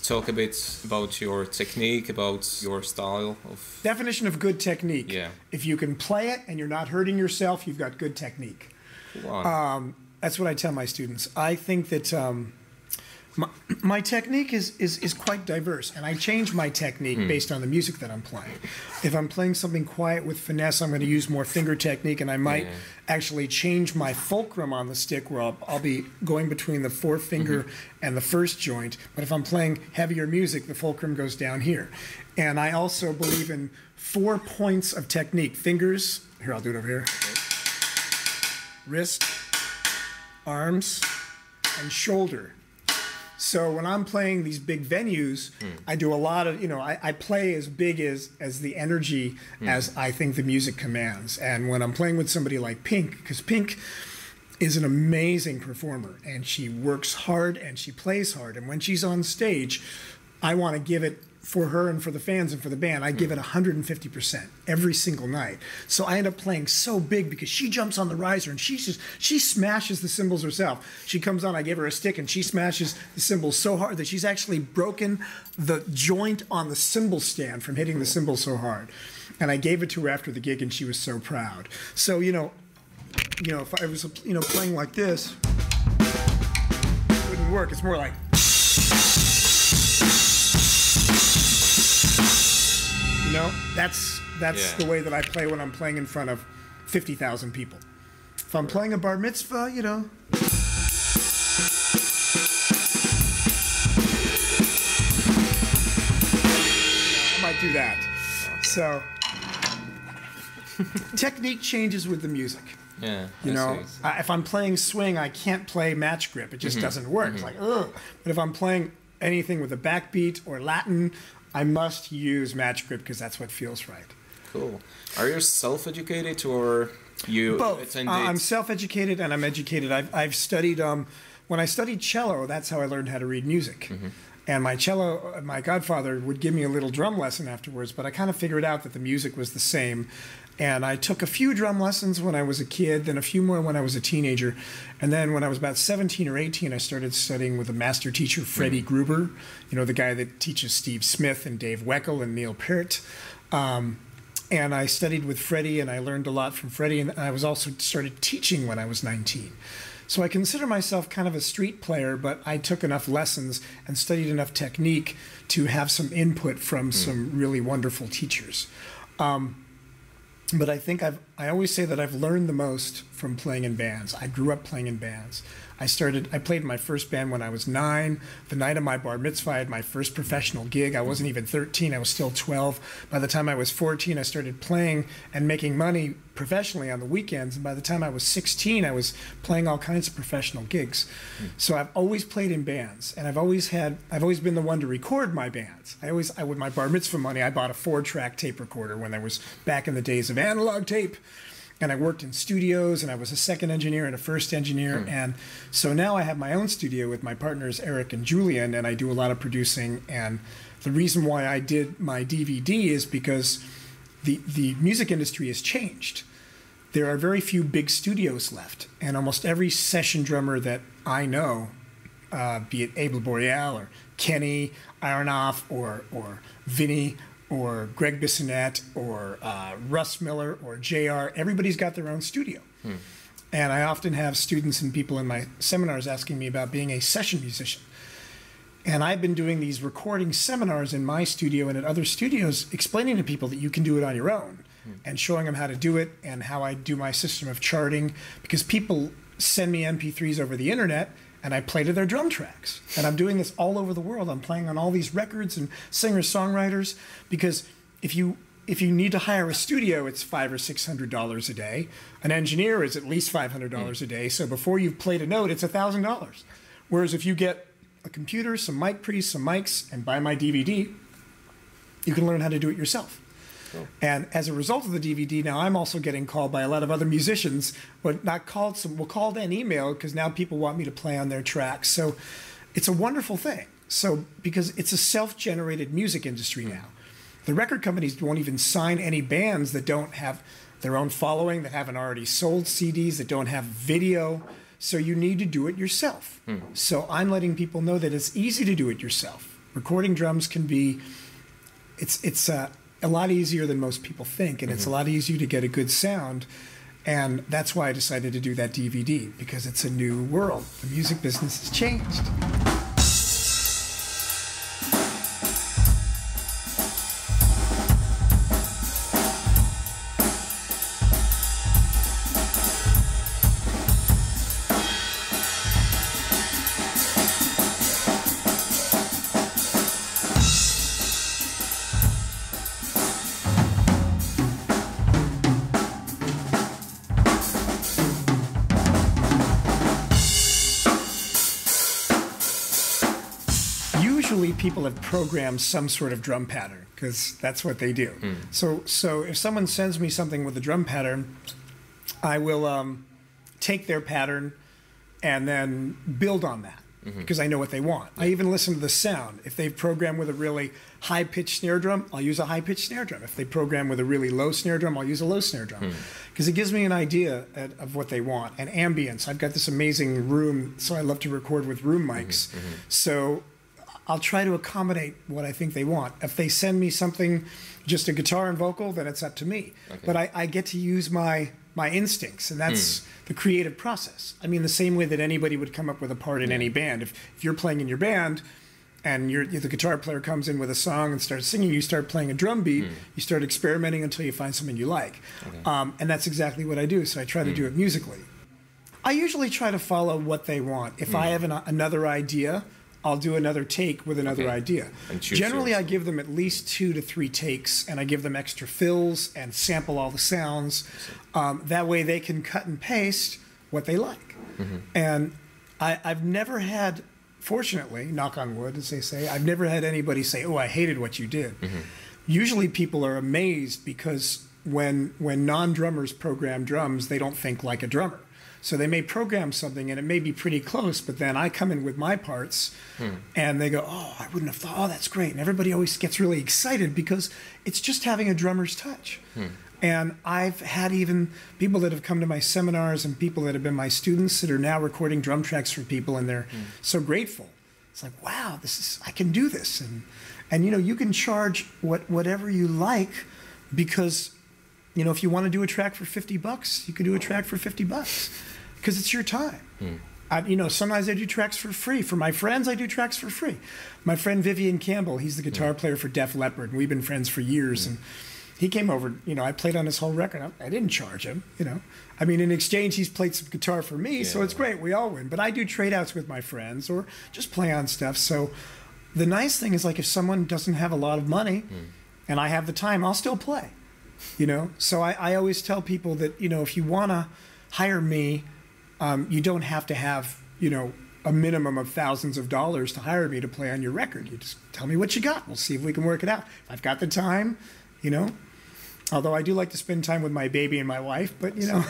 talk a bit about your technique, about your style of... Definition of good technique. Yeah. If you can play it and you're not hurting yourself, you've got good technique. Wow. That's what I tell my students. I think that my technique is quite diverse, and I change my technique based on the music that I'm playing. If I'm playing something quiet with finesse, I'm going to use more finger technique, and I might actually change my fulcrum on the stick, where I'll be going between the forefinger and the first joint. But if I'm playing heavier music, the fulcrum goes down here. And I also believe in 4 points of technique. Fingers, here, I'll do it over here. Wrist, arms, and shoulder. So when I'm playing these big venues, I do a lot of, I play as big as the energy as I think the music commands. And when I'm playing with somebody like Pink, because Pink is an amazing performer, and she works hard and she plays hard. And when she's on stage, I want to give it for her and for the fans and for the band. I give it 150% every single night. So I end up playing so big because she jumps on the riser and she smashes the cymbals herself. She comes on, I give her a stick, and she smashes the cymbals so hard that she's actually broken the joint on the cymbal stand from hitting the cymbals so hard. And I gave it to her after the gig, and she was so proud. So, if I was, playing like this, it wouldn't work. It's more like... That's the way that I play when I'm playing in front of 50,000 people. If I'm playing a bar mitzvah, I might do that. So, technique changes with the music. Yeah. If I'm playing swing, I can't play match grip. It just doesn't work. It's like, ugh. But if I'm playing anything with a backbeat or Latin, I must use match grip because that's what feels right. Cool. Are you self-educated, or you both? Attended? I'm self-educated and I'm educated. I've studied, when I studied cello, that's how I learned how to read music. And my godfather would give me a little drum lesson afterwards, but I kind of figured out that the music was the same. And I took a few drum lessons when I was a kid, then a few more when I was a teenager. And then when I was about 17 or 18, I started studying with a master teacher, Freddie Gruber, the guy that teaches Steve Smith and Dave Weckl and Neil Peart. And I studied with Freddie, and I learned a lot from Freddie. And I was also started teaching when I was 19. So I consider myself kind of a street player, but I took enough lessons and studied enough technique to have some input from some really wonderful teachers. But I think I always say that I've learned the most from playing in bands. I grew up playing in bands. I played in my first band when I was 9. The night of my bar mitzvah, I had my first professional gig. I wasn't even 13, I was still 12. By the time I was 14, I started playing and making money professionally on the weekends. And by the time I was 16, I was playing all kinds of professional gigs. So I've always played in bands, and I've always been the one to record my bands. With my bar mitzvah money, I bought a 4-track tape recorder when I was back in the days of analog tape. And I worked in studios, and I was a second engineer and a first engineer. And so now I have my own studio with my partners, Eric and Julian, and I do a lot of producing. And the reason why I did my DVD is because the music industry has changed. There are very few big studios left. And almost every session drummer that I know, be it Abel Boreal or Kenny Aronoff or Vinny, or Greg Bissonette, or Russ Miller, or JR, everybody's got their own studio. And I often have students and people in my seminars asking me about being a session musician. And I've been doing these recording seminars in my studio and at other studios, explaining to people that you can do it on your own, and showing them how to do it and how I do my system of charting, because people send me MP3s over the internet, and I play to their drum tracks. And I'm doing this all over the world. I'm playing on all these records and singer-songwriters, because if you need to hire a studio, it's $500 or $600 a day. An engineer is at least $500 a day. So before you've played a note, it's $1,000. Whereas if you get a computer, some mic pre's, some mics, and buy my DVD, you can learn how to do it yourself. Cool. And as a result of the DVD, now I'm also getting called by a lot of other musicians, but not called, we'll call and email, because now people want me to play on their tracks. So it's a wonderful thing. So because it's a self-generated music industry now. The record companies won't even sign any bands that don't have their own following, that haven't already sold CDs, that don't have video. So you need to do it yourself. So I'm letting people know that it's easy to do it yourself. recording drums can be, it's a lot easier than most people think, and it's a lot easier to get a good sound. And that's why I decided to do that DVD, because it's a new world. The music business has changed. Usually people have programmed some sort of drum pattern, because that's what they do. So if someone sends me something with a drum pattern, I will take their pattern and then build on that, because I know what they want. I even listen to the sound. If they've programmed with a really high-pitched snare drum, I'll use a high-pitched snare drum. If they program with a really low snare drum, I'll use a low snare drum, because it gives me an idea of what they want. And ambience. I've got this amazing room, so I love to record with room mics. So I'll try to accommodate what I think they want. If they send me something, just a guitar and vocal, then it's up to me. But I get to use my instincts, and that's the creative process. I mean, the same way that anybody would come up with a part in any band. If you're playing in your band, and the guitar player comes in with a song and starts singing, you start playing a drum beat, you start experimenting until you find something you like. And that's exactly what I do, so I try to do it musically. I usually try to follow what they want. If I have another idea, I'll do another take with another idea. Generally, I give them at least 2 to 3 takes, and I give them extra fills and sample all the sounds. That way they can cut and paste what they like. And I've never had, fortunately, knock on wood, as they say, I've never had anybody say, oh, I hated what you did. Usually people are amazed, because when non-drummers program drums, they don't think like a drummer. So they may program something and it may be pretty close, but then I come in with my parts and they go, oh, I wouldn't have thought, oh, that's great. And everybody always gets really excited, because it's just having a drummer's touch. And I've had even people that have come to my seminars and people that have been my students that are now recording drum tracks for people, and they're so grateful. It's like, wow, I can do this. And you know, you can charge whatever you like, because you know, if you want to do a track for $50, you can do a track for $50, because it's your time. You know, sometimes I do tracks for free. For my friends, I do tracks for free. My friend Vivian Campbell, he's the guitar player for Def Leppard, and we've been friends for years. And he came over, you know, I played on his whole record. I didn't charge him, you know. I mean, in exchange, he's played some guitar for me, so it's great. We all win. But I do trade-outs with my friends, or just play on stuff. So the nice thing is, like, if someone doesn't have a lot of money and I have the time, I'll still play. You know, so I always tell people that, you know, if you want to hire me, you don't have to have, you know, a minimum of thousands of dollars to hire me to play on your record. You just tell me what you got. We'll see if we can work it out. If I've got the time, you know, although I do like to spend time with my baby and my wife, but, you know.